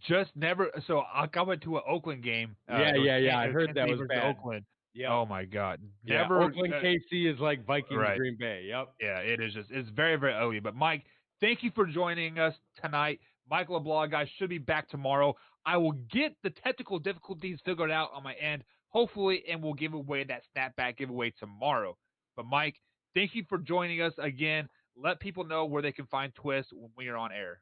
Just never. So I went to an Oakland game. Yeah. I heard Kansas that City was versus bad. Oakland. Yeah. Oh my God. Yeah, Never. Oakland KC is like Vikings right. Green Bay. Yep. Yeah, it is it's very, very ugly. But Mike, thank you for joining us tonight. Michael LeBlanc, guys, should be back tomorrow. I will get the technical difficulties figured out on my end, hopefully, and we'll give away that snapback giveaway tomorrow. But Mike, thank you for joining us again. Let people know where they can find Twist when you're on air.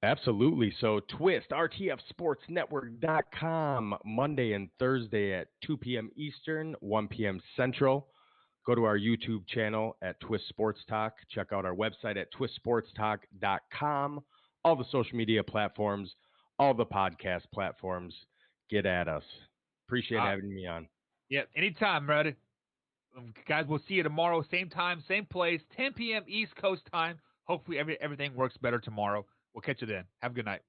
Absolutely. So Twist, RTFSportsNetwork.com, Monday and Thursday at 2 p.m. Eastern, 1 p.m. Central. Go to our YouTube channel at Twist Sports Talk. Check out our website at twistsportstalk.com. All the social media platforms, all the podcast platforms. Get at us. Appreciate having me on. Yeah, anytime, brother. Guys, we'll see you tomorrow. Same time, same place, 10 p.m. East Coast time. Hopefully everything works better tomorrow. We'll catch you then. Have a good night.